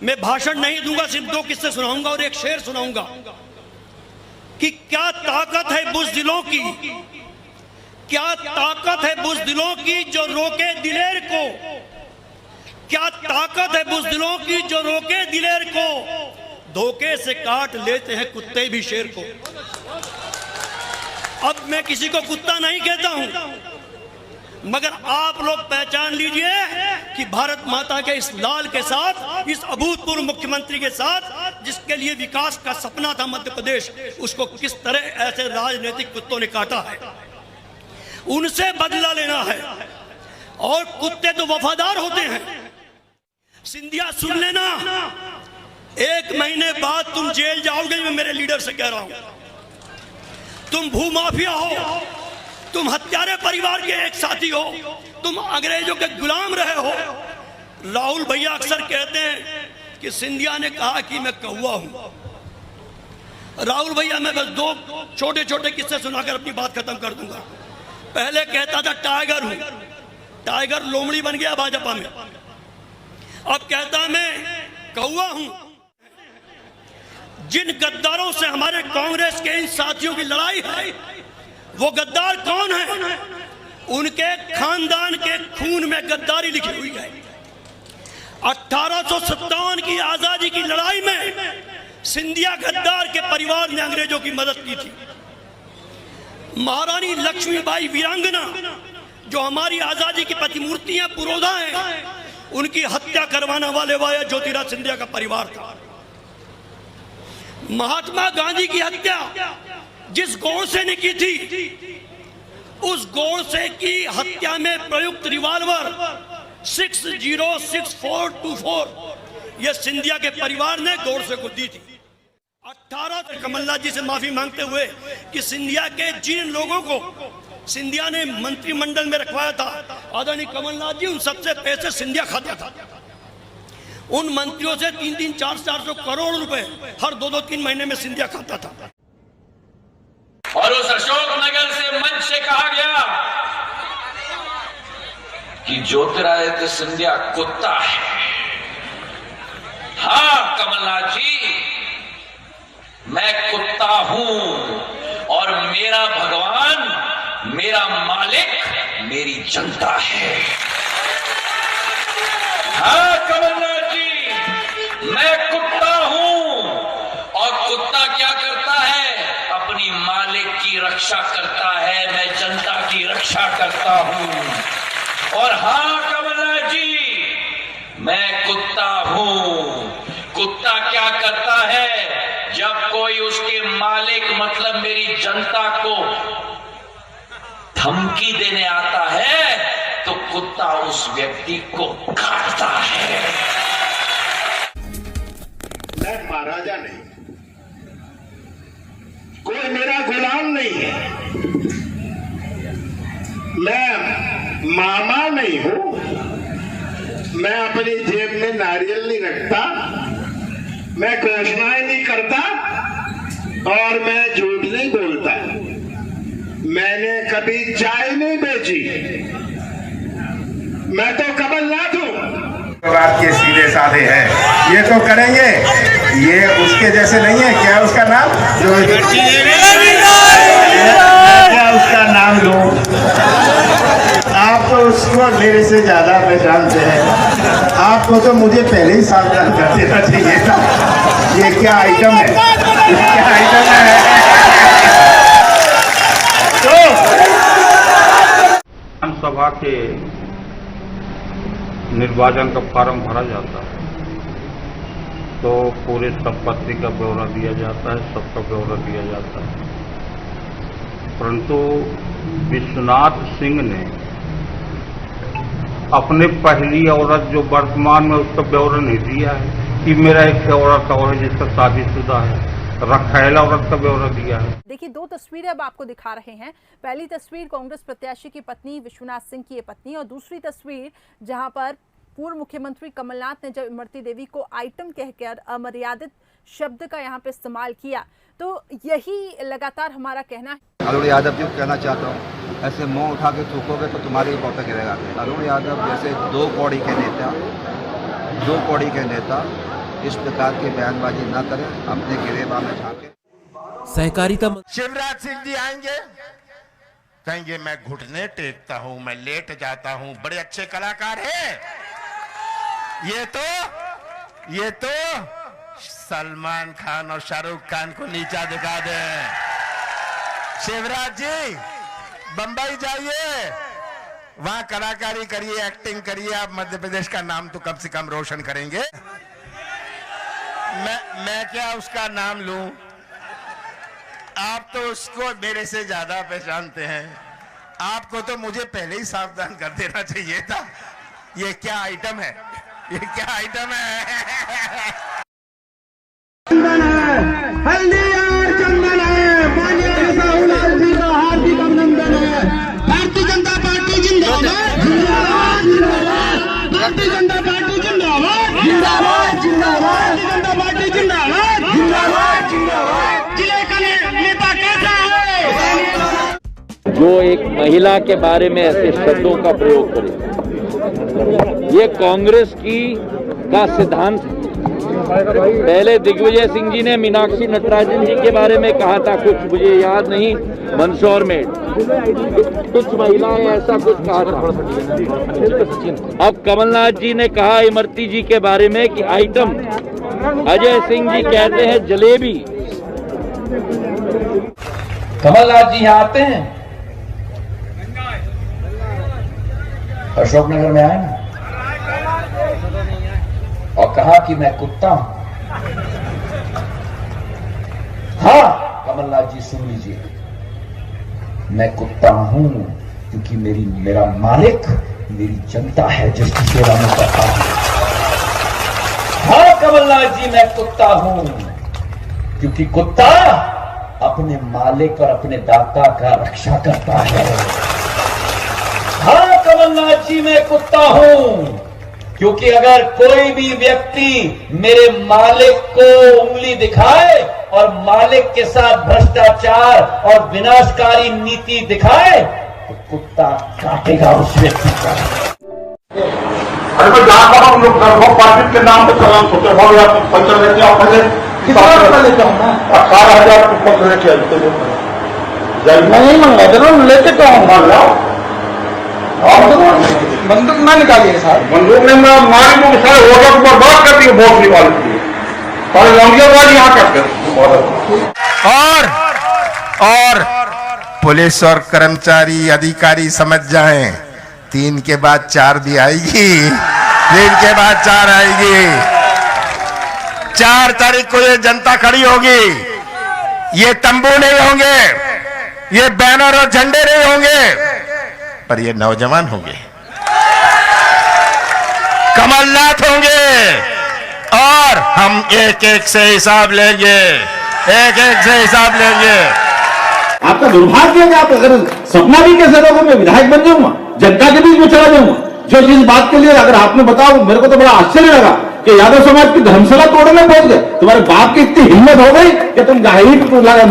मैं भाषण नहीं दूंगा, सिर्फ दो किस्से सुनाऊंगा और एक शेर सुनाऊंगा कि क्या ताकत है बुज़दिलों की, क्या ताकत है बुज़दिलों की जो रोके दिलेर को, क्या ताकत है बुज़दिलों की जो रोके दिलेर को, धोखे से काट लेते हैं कुत्ते भी शेर को। अब मैं किसी को कुत्ता नहीं कहता हूं, मगर आप लोग पहचान लीजिए कि भारत माता के इस लाल के साथ, इस अभूतपूर्व मुख्यमंत्री के साथ, जिसके लिए विकास का सपना था मध्य प्रदेश, उसको किस तरह ऐसे राजनीतिक कुत्तों ने काटा है। उनसे बदला लेना है, और कुत्ते तो वफादार होते हैं। सिंधिया सुन लेना, 1 महीने बाद तुम जेल जाओगे, मैं मेरे लीडर से कह रहा हूं। तुम भूमाफिया हो, तुम हत्यारे परिवार के एक साथी हो, तुम अंग्रेजों के गुलाम रहे हो। राहुल भैया अक्सर कहते हैं कि सिंधिया ने कहा कि मैं कौवा हूं। राहुल भैया, मैं बस 2 छोटे छोटे किस्से सुनाकर अपनी बात खत्म कर दूंगा। पहले कहता था टाइगर हूं, टाइगर लोमड़ी बन गया भाजपा में। अब कहता मैं कौवा हूं। जिन गद्दारों से हमारे कांग्रेस के इन साथियों की लड़ाई है, वो गद्दार कौन है? उनके खानदान के खून में गद्दारी लिखी हुई है। 1857 की आजादी की लड़ाई में सिंधिया गद्दार के परिवार ने अंग्रेजों की मदद की थी। महारानी लक्ष्मीबाई वीरांगना, जो हमारी आजादी की प्रतिमूर्ति है, पुरोधा है, उनकी हत्या करवाने वाले वाया ज्योतिराज सिंधिया का परिवार था। महात्मा गांधी की हत्या जिस गोडसे ने की थी, उस गोडसे की हत्या में प्रयुक्त रिवॉल्वर 606424 यह सिंधिया के परिवार ने गोडसे को दी थी। 18 कमलनाथ जी से माफी मांगते हुए कि सिंधिया के जिन लोगों को सिंधिया ने मंत्रिमंडल में रखवाया था, आदरणीय कमलनाथ जी, उन सबसे पैसे सिंधिया खाता था। उन मंत्रियों से 3-3, 400 करोड़ रुपए हर 2-3 महीने में सिंधिया खाता था। और उस अशोकनगर से मंच से कहा गया कि ज्योतिरादित्य सिंधिया कुत्ता है। हाँ कमलनाथ जी, मैं कुत्ता हूं, और मेरा भगवान, मेरा मालिक, मेरी जनता है। हाँ कमलनाथ जी, मैं कुत्ता हूं, और कुत्ता क्या करता है? अपनी मालिक की रक्षा करता है। मैं जनता की रक्षा करता हूं। और हाँ कमलनाथ जी, मैं कुत्ता हूं। कुत्ता क्या करता है? जब कोई उसके मालिक मतलब मेरी जनता को धमकी देने आता है, तो कुत्ता उस व्यक्ति को काटता है। मैं महाराजा नहीं, कोई मेरा गुलाम नहीं है, मैं मामा नहीं हूं, मैं अपनी जेब में नारियल नहीं रखता, मैं घोषणाएं नहीं करता, और मैं झूठ नहीं बोलता। मैंने कभी चाय नहीं बेची। मैं तो कमलनाथ हूं। बात के सीधे साधे हैं, ये तो करेंगे, ये उसके जैसे नहीं है। क्या उसका नाम, जो क्या उसका नाम लो, आप तो उसको मेरे से ज्यादा पहचानते हैं। आपको तो मुझे पहले ही सावधान कर देना चाहिए था। ये क्या आइटम है, ये क्या आइटम है। तो विधानसभा के निर्वाचन का फॉर्म भरा जाता है तो पूरे संपत्ति का ब्यौरा दिया जाता है, सबका ब्यौरा दिया जाता है। परंतु विश्वनाथ सिंह ने अपने पहली औरत जो वर्तमान में, उसका ब्यौरा नहीं दिया है कि मेरा एक औरत और है जिसका शादीशुदा है, रखैल औरत का ब्यौरा दिया है। देखिए 2 तस्वीरें अब आपको दिखा रहे हैं। पहली तस्वीर कांग्रेस प्रत्याशी की पत्नी विश्वनाथ सिंह की पत्नी, और दूसरी तस्वीर जहां पर पूर्व मुख्यमंत्री कमलनाथ ने जब इमरती देवी को आइटम कहकर अमर्यादित शब्द का यहां पे इस्तेमाल किया। तो यही लगातार हमारा कहना है। अरुण यादव जी को कहना चाहता हूँ, ऐसे मुंह उठा के थूकोगे तो तुम्हारे ही पौधा गिरेगा। अरुण यादव जैसे 2 कौड़ी के नेता इस प्रकार की बयानबाजी न करें, अपने गिरेबान में झांकें। सहकारिता शिवराज सिंह जी आएंगे, कहेंगे मैं घुटने टेकता हूं, मैं लेट जाता हूं, बड़े अच्छे कलाकार हैं। ये तो सलमान खान और शाहरुख खान को नीचा दिखा दे। शिवराज जी बंबई जाइए, वहां कलाकारी करिए, एक्टिंग करिए, आप मध्य प्रदेश का नाम तो कम से कम रोशन करेंगे। मैं क्या उसका नाम लूं? आप तो उसको मेरे से ज्यादा पहचानते हैं। आपको तो मुझे पहले ही सावधान कर देना चाहिए था। ये क्या आइटम है, ये क्या आइटम है। हल्दी और चंदन है, माननीय साहूलाल जी का हार्दिक अभिनंदन है। भारतीय जनता पार्टी जिंदाबाद, जिंदाबाद, जिंदाबाद। भारतीय जनता पार्टी जिंदाबाद, जिंदाबाद, जिंदाबाद। भारतीय जनता पार्टी जिंदाबाद, जिंदाबाद, जिंदाबाद। जिले का नेता कैसा है? जो एक महिला के बारे में ऐसे शब्दों का प्रयोग करे, ये कांग्रेस का सिद्धांत है। पहले दिग्विजय सिंह जी ने मीनाक्षी नटराजन जी के बारे में कहा था, कुछ मुझे याद नहीं, मंदसौर में कुछ महिलाएं ऐसा कुछ कहा था। अब कमलनाथ जी ने कहा इमरती जी के बारे में कि आइटम। अजय सिंह जी कहते हैं जलेबी। कमलनाथ जी यहाँ आते हैं, अशोकनगर में आए ना, और कहा कि मैं कुत्ता हूं। हाँ कमलनाथ जी सुन लीजिए, मैं कुत्ता हूं क्योंकि मेरा मालिक मेरी जनता है जिसकी सेवा में करता हूं। हाँ कमलनाथ जी मैं कुत्ता हूं क्योंकि कुत्ता अपने मालिक और अपने दाता का रक्षा करता है। हाँ कमलनाथ जी मैं कुत्ता हूं क्योंकि अगर कोई भी व्यक्ति मेरे मालिक को उंगली दिखाए और मालिक के साथ भ्रष्टाचार और विनाशकारी नीति दिखाए तो कुत्ता काटेगा उस व्यक्ति का। अरे मैं जाता हूं लोग पार्टी के नाम पर सलाम सोचे भाव आप पंचर लेके आओ, पहले कितना लेके आऊं ना 18,000 ऊपर लेके आइए। मैं नहीं मंगा दे रहा हूं, लेके तो आऊंगा। बंदूक ना निकालिए साहब, बंदूक ने मारी को सारे होगा तो बर्बाद कर दी वोट निकाल दी, सारे लौंडियाबाज यहाँ करते। और पुलिस और कर्मचारी अधिकारी समझ जाएं, 3 के बाद 4 भी आएगी, 3 के बाद 4 आएगी। 4 तारीख को ये जनता खड़ी होगी, ये तंबू नहीं होंगे, ये बैनर और झंडे नहीं होंगे, पर ये नौजवान होंगे, कमलनाथ होंगे, और हम एक एक से हिसाब लेंगे, एक एक से हिसाब लेंगे। आपका दुर्भाग्य है कि आप अगर सपना भी कैसे रहोगे, मैं विधायक बन जाऊंगा, जनता के बीच में चला जाऊंगा। जो जिस बात के लिए अगर आपने बताओ, मेरे को तो बड़ा आश्चर्य लगा कि यादव समाज की धर्मशाला तोड़ने पहुंच गए। तुम्हारे बाप की इतनी हिम्मत हो गई कि तुम ईट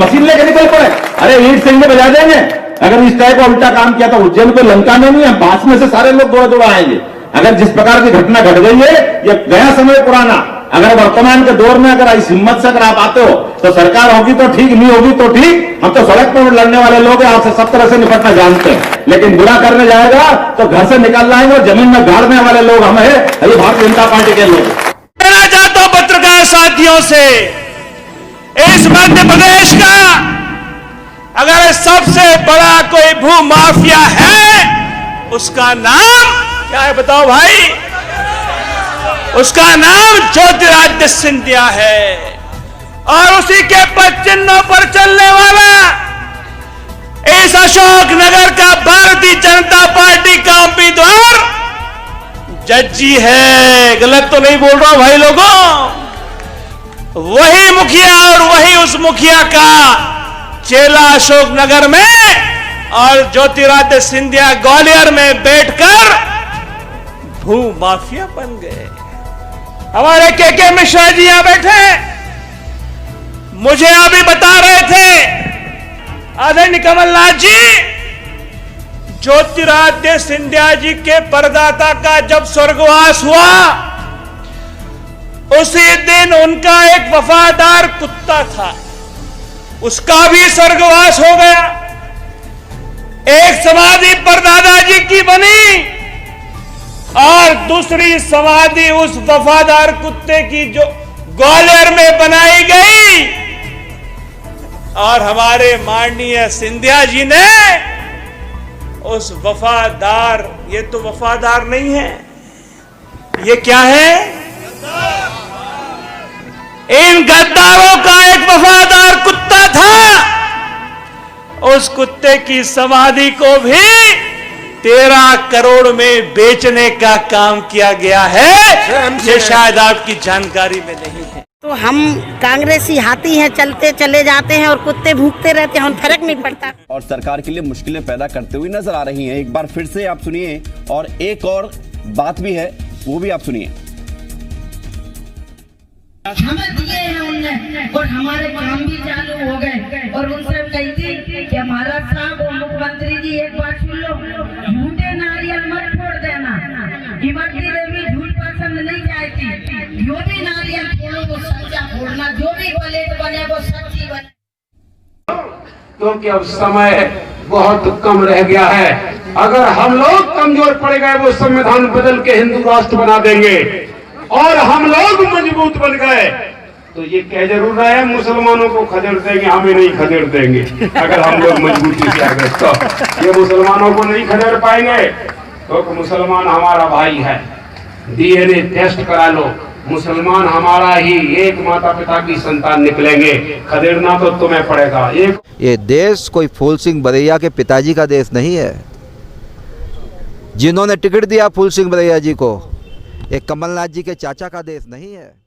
मशीन लेके निकल पड़े। अरे ईट सिंह बजा देंगे। अगर इस टाइप का उल्टा काम किया तो उज्जैन पे लंका में नहीं है, पास में से सारे लोग दौड़ा दौड़ा आएंगे। अगर जिस प्रकार की घटना घट गई है, ये गया समय पुराना। अगर वर्तमान के दौर में अगर इस हिम्मत से अगर आप आते हो तो सरकार होगी तो ठीक, नहीं होगी तो ठीक। हम तो सड़क पर लड़ने वाले लोग हैं, आपसे सब तरह से निपटना जानते हैं, लेकिन बुरा करने जाएगा तो घर से निकल लाएंगे और जमीन में गाड़ने वाले लोग हम हैं, ये भारतीय जनता पार्टी के लोग। कहना चाहता हूं पत्रकार साथियों से, इस मध्य प्रदेश का अगर सबसे बड़ा कोई भू माफिया है, उसका नाम क्या है बताओ भाई? उसका नाम ज्योतिरादित्य सिंधिया है, और उसी के पद चिन्हों पर चलने वाला इस अशोक नगर का भारतीय जनता पार्टी का उम्मीदवार जज्जी है। गलत तो नहीं बोल रहा हूं भाई लोगों? वही मुखिया और वही उस मुखिया का चेला अशोक नगर में, और ज्योतिरादित्य सिंधिया ग्वालियर में बैठकर भू माफिया बन गए। हमारे के मिश्रा जी यहां बैठे, मुझे अभी बता रहे थे आदरणीय कमलनाथ जी, ज्योतिरादित्य सिंधिया जी के परदाता का जब स्वर्गवास हुआ उसी दिन उनका एक वफादार कुत्ता था, उसका भी स्वर्गवास हो गया। एक समाधि परदादाजी की बनी और दूसरी समाधि उस वफादार कुत्ते की जो ग्वालियर में बनाई गई, और हमारे माननीय सिंधिया जी ने उस वफादार, ये तो वफादार नहीं है, ये क्या है? इन गद्दारों का एक वफादार कुत्ता था, उस कुत्ते की समाधि को भी 13 करोड़ में बेचने का काम किया गया है। ये शायद आपकी जानकारी में नहीं है। तो हम कांग्रेसी हाथी हैं, चलते चले जाते हैं और कुत्ते भूखते रहते हैं, हम फर्क नहीं पड़ता। और सरकार के लिए मुश्किलें पैदा करते हुए नजर आ रही हैं। एक बार फिर से आप सुनिए, और एक और बात भी है, वो भी आप सुनिए। हमें दिए हैं उनने और हमारे काम भी चालू हो गए, और उनसे कही थी कि हमारा साहब और मुख्यमंत्री जी एक बात सुन लो, झूठे नारियल मत फोड़ देना। इमरती देवी झूठ पसंद नहीं चाहती, जो भी नारियल फोड़ो वो सच्चा फोड़ना, जो भी बोले तो बने वो सच्ची बने। क्योंकि अब समय बहुत कम रह गया है। अगर हम लोग कमजोर पड़ गए, वो संविधान बदल के हिंदू राष्ट्र बना देंगे, और हम लोग मजबूत बन गए तो ये कह जरूर रहे हैं, मुसलमानों को खदेड़ देंगे, हमें नहीं खदेड़ देंगे। अगर हम लोग मजबूती से आ गए तो ये मुसलमानों को नहीं खदेड़ पाएंगे, क्योंकि मुसलमान हमारा भाई है। डीएनए टेस्ट करा लो, मुसलमान हमारा ही एक माता पिता की संतान निकलेंगे, खदेड़ना तो तुम्हें पड़ेगा। ये देश कोई फूल सिंह बरैया के पिताजी का देश नहीं है। जिन्होंने टिकट दिया फूल सिंह बरैया जी को, ये कमलनाथ जी के चाचा का देश नहीं है।